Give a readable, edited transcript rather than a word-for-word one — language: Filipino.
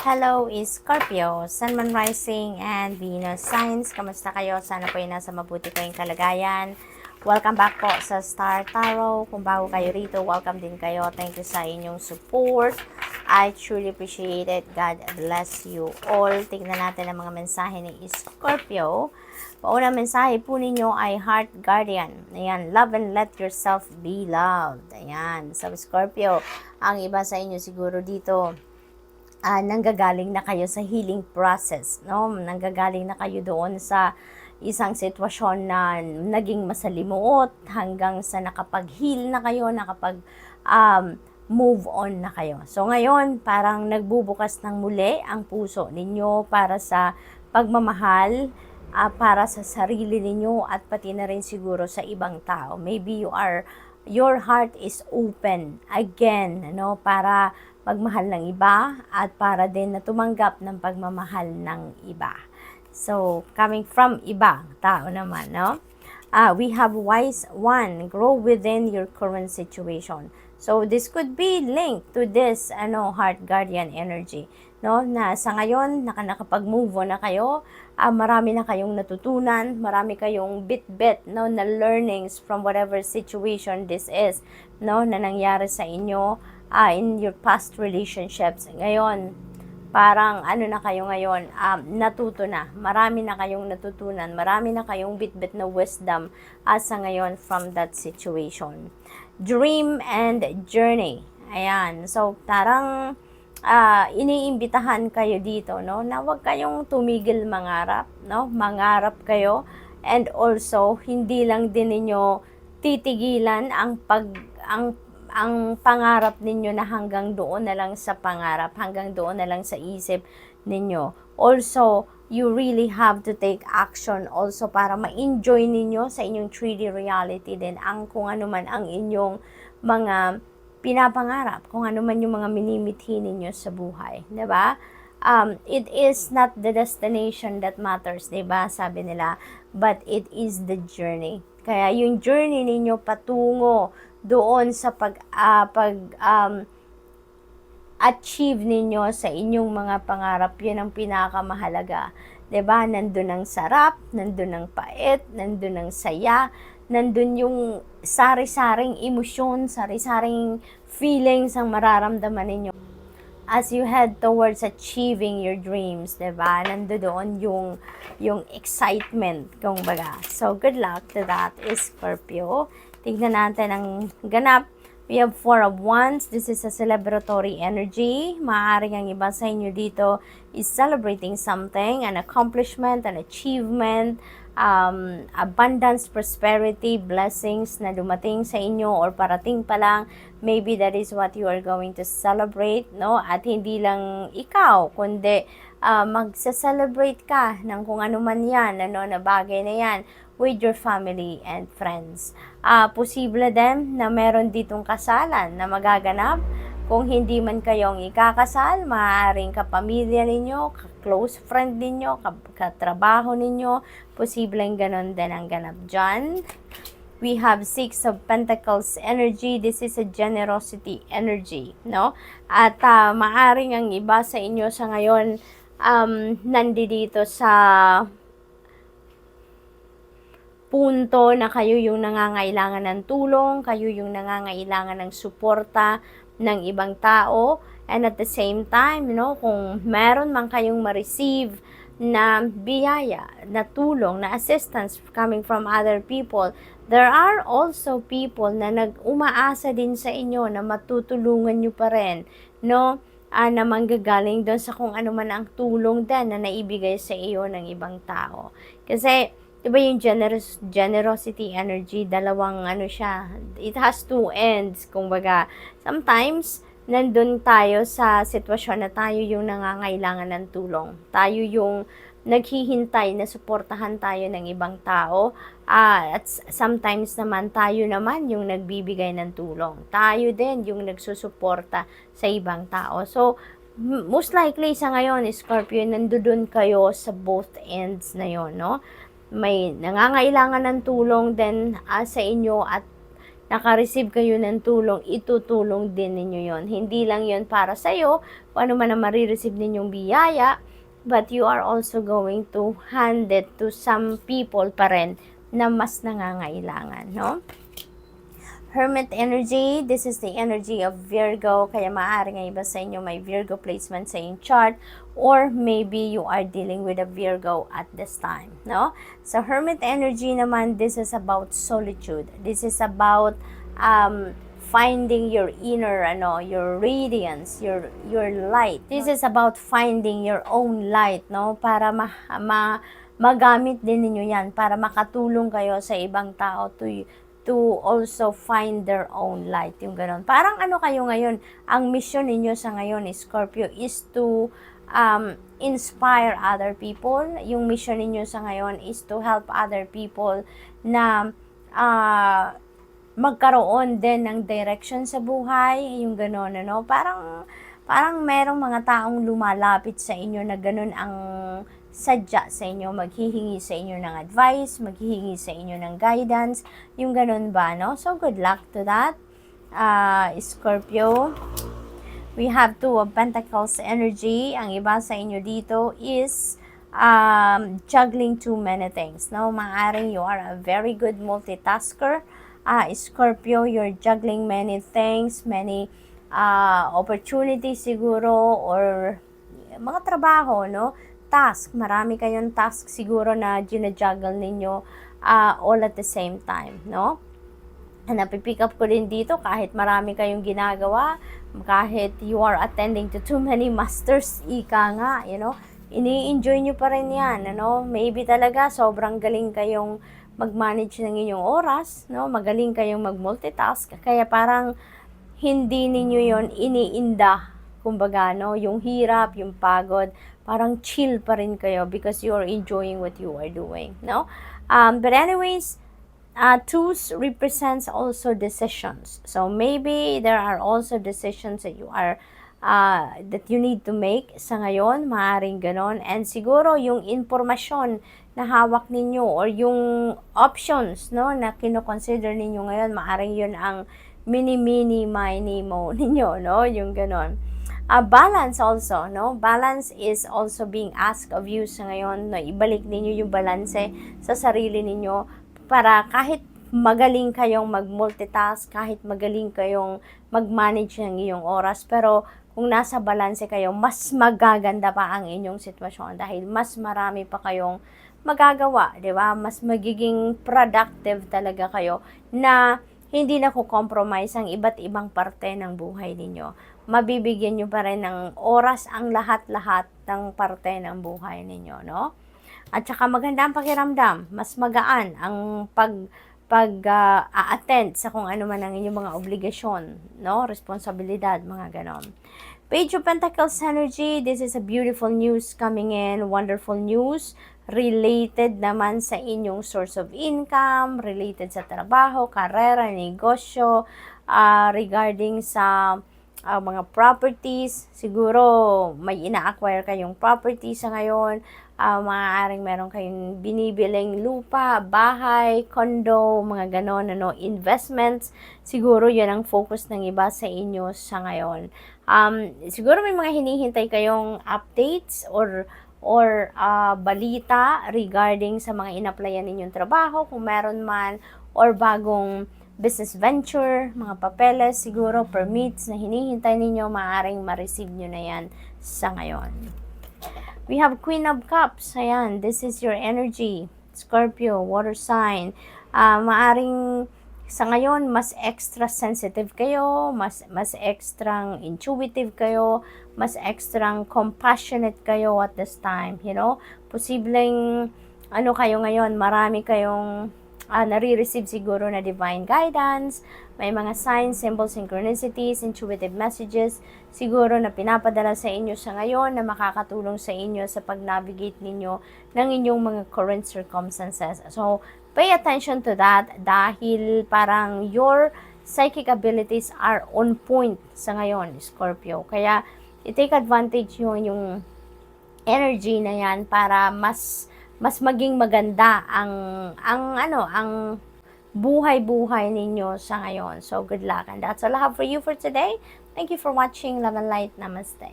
Hello, Scorpio, Sun, Moon, Rising, and Venus signs. Kamusta kayo? Sana po ay nasa mabuti kayong kalagayan. Welcome back po sa Star Tarot. Kung bago kayo rito, welcome din kayo. Thank you sa inyong support. I truly appreciate it. God bless you all. Tignan natin ang mga mensahe ni Scorpio. Paunang mensahe po ninyo ay Heart Guardian. Ayan, love and let yourself be loved. Ayan, so Scorpio, ang iba sa inyo siguro dito, nanggagaling na kayo sa healing process, no? Nanggagaling na kayo doon sa isang sitwasyon na naging masalimuot hanggang sa nakapag-heal na kayo, move on na kayo. So ngayon, parang nagbubukas ng muli ang puso ninyo para sa pagmamahal, para sa sarili ninyo at pati na rin siguro sa ibang tao. Maybe your heart is open again, no? Para magmahal ng iba at para din na tumanggap ng pagmamahal ng iba. So, coming from ibang tao naman, no? We have wise one, grow within your current situation. So, this could be linked to this, heart guardian energy, no? Na sa ngayon, nakapag-move on na kayo, marami na kayong natutunan, marami kayong bit-bit, no, na learnings from whatever situation this is, no, na nangyari sa inyo, in your past relationships. Ngayon, parang na kayo ngayon, natuto na. Marami na kayong natutunan. Marami na kayong bit-bit na wisdom sa ngayon from that situation. Dream and journey. Ayan. So, parang iniimbitahan kayo dito, no? Na huwag kayong tumigil mangarap, no? Mangarap kayo. And also, hindi lang din ninyo titigilan ang pangarap ninyo na hanggang doon na lang sa pangarap, hanggang doon na lang sa isip ninyo. Also, you really have to take action also para ma-enjoy ninyo sa inyong 3D reality din ang kung ano man ang inyong mga pinapangarap, kung ano man yung mga minimithi ninyo sa buhay, 'di ba? It is not the destination that matters, 'di ba? Sabi nila, but it is the journey. Kaya yung journey ninyo patungo doon sa achieve ninyo sa inyong mga pangarap, yun ang pinakamahalaga. 'Di ba? Nandun ang sarap, nandun ang pait, nandun ang saya, nandun yung sari-saring emosyon, sari-saring feelings ang mararamdaman ninyo as you head towards achieving your dreams, 'di ba? Nandoon yung excitement, kumbaga. So, good luck to that, Scorpio. Tignan natin ang ganap. We have 4 of Wands. This is a celebratory energy. Maaaring ang iba sa inyo dito is celebrating something, an accomplishment, an achievement, abundance, prosperity, blessings na dumating sa inyo or parating pa lang. Maybe that is what you are going to celebrate, no? At hindi lang ikaw, kundi magsa-celebrate ka ng kung ano man yan, na bagay na yan with your family and friends. Posible din na meron ditong kasalan na magaganap. Kung hindi man kayong ikakasal, maaaring kapamilya ninyo, close friend ninyo, katrabaho ninyo, posibleng ganon din ang ganap dyan. We have 6 of Pentacles energy. This is a generosity energy, no? At maaaring ang iba sa inyo sa ngayon, nandito sa punto na kayo yung nangangailangan ng tulong, kayo yung nangangailangan ng suporta ng ibang tao, and at the same time, kung meron man kayong ma-receive na biyaya, na tulong, na assistance coming from other people, there are also people na umaasa din sa inyo na matutulungan nyo pa rin, no? Na manggagaling doon sa kung ano man ang tulong din na naibigay sa iyo ng ibang tao. Kasi diba yung generosity energy, dalawang siya, it has two ends, kumbaga. Sometimes, nandun tayo sa sitwasyon na tayo yung nangangailangan ng tulong. Tayo yung naghihintay na suportahan tayo ng ibang tao. At sometimes naman, tayo naman yung nagbibigay ng tulong. Tayo din yung nagsusuporta sa ibang tao. So, most likely sa ngayon, Scorpio, nandun kayo sa both ends na yon, no? May nangangailangan ng tulong din sa inyo at naka-receive kayo ng tulong, itutulong din ninyo yon. Hindi lang yon para sa'yo, kung ano man ang marireceive ninyong biyaya, but you are also going to hand it to some people pa rin na mas nangangailangan, no? Hermit energy, this is the energy of Virgo, kaya maaaring ang iba sa inyo may Virgo placement sa inyong chart, or maybe you are dealing with a Virgo at this time, no? So, Hermit energy naman, this is about solitude. This is about finding your inner, your radiance, your light. This is about finding your own light, no? Para magamit din ninyo yan, para makatulong kayo sa ibang tao to also find their own light, yung ganon. Parang ano kayo ngayon, ang mission ninyo sa ngayon, Scorpio, is to inspire other people. Yung mission ninyo sa ngayon is to help other people na magkaroon din ng direction sa buhay, yung ganon, ano. Parang merong mga taong lumalapit sa inyo na ganon ang sadya sa inyo, maghihingi sa inyo ng advice, maghihingi sa inyo ng guidance, yung ganun ba, no? So, good luck to that, Scorpio. We have Two of Pentacles energy. Ang iba sa inyo dito is juggling too many things, no? Maaring you are a very good multitasker, Scorpio, you're juggling many things, many opportunities siguro, or mga trabaho, no? Task, marami kayong task siguro na ginajuggle ninyo all at the same time, no? Napipick up ko rin dito, kahit marami kayong ginagawa, kahit you are attending to too many masters, ika nga, ini-enjoy nyo pa rin yan, Maybe talaga sobrang galing kayong mag-manage ng inyong oras, no? Magaling kayong mag-multitask, kaya parang hindi ninyo yon iniinda, kumbaga, no? Yung hirap, yung pagod, parang chill pa rin kayo because you are enjoying what you are doing, no? But anyways, twos represents also decisions. So maybe there are also decisions that you are that you need to make sa ngayon, maaaring ganon. And siguro yung informasyon na hawak ninyo or yung options, no, na kino-consider ninyo ngayon, maaaring yun ang mini-mo ninyo, no, yung ganon. Balance also, no? Balance is also being asked of you sa ngayon, no? Ibalik ninyo yung balanse sa sarili ninyo para kahit magaling kayong mag-multitask, kahit magaling kayong mag-manage ng iyong oras, pero kung nasa balanse kayo, mas magaganda pa ang inyong sitwasyon dahil mas marami pa kayong magagawa, di ba? Mas magiging productive talaga kayo na hindi na ko-compromise ang iba't ibang parte ng buhay ninyo. Mabibigyan nyo pa rin ng oras ang lahat-lahat ng parte ng buhay ninyo, no? At saka maganda ang pakiramdam, mas magaan ang pag-attend sa kung ano man ang inyong mga obligasyon, no? Responsibilidad, mga ganon. Page of Pentacles energy, this is a beautiful news coming in, wonderful news, related naman sa inyong source of income, related sa trabaho, karera, negosyo, regarding sa mga properties, siguro may ina-acquire kayong property sa ngayon, maaaring meron kayong binibiling lupa, bahay, condo, mga ganon, investments, siguro yan ang focus ng iba sa inyo sa ngayon. Siguro may mga hinihintay kayong updates or balita regarding sa mga in-applyan ninyong trabaho, kung meron man, or bagong business venture, mga papeles, siguro permits na hinihintay ninyo, maaaring ma-receive nyo na yan sa ngayon. We have Queen of Cups. Ayan, this is your energy. Scorpio, water sign. Maaring sa ngayon, mas extra sensitive kayo, mas extra intuitive kayo, mas extra compassionate kayo at this time, Posibleng, kayo ngayon, marami kayong nare-receive siguro na divine guidance, may mga signs, symbols, synchronicities, intuitive messages, siguro na pinapadala sa inyo sa ngayon na makakatulong sa inyo sa pag-navigate ninyo ng inyong mga current circumstances. So, pay attention to that dahil parang your psychic abilities are on point sa ngayon, Scorpio. Kaya, i-take advantage yung energy na yan para mas maging maganda ang buhay-buhay ninyo sa ngayon. So, good luck. And that's all I have for you for today. Thank you for watching. Love and light. Namaste.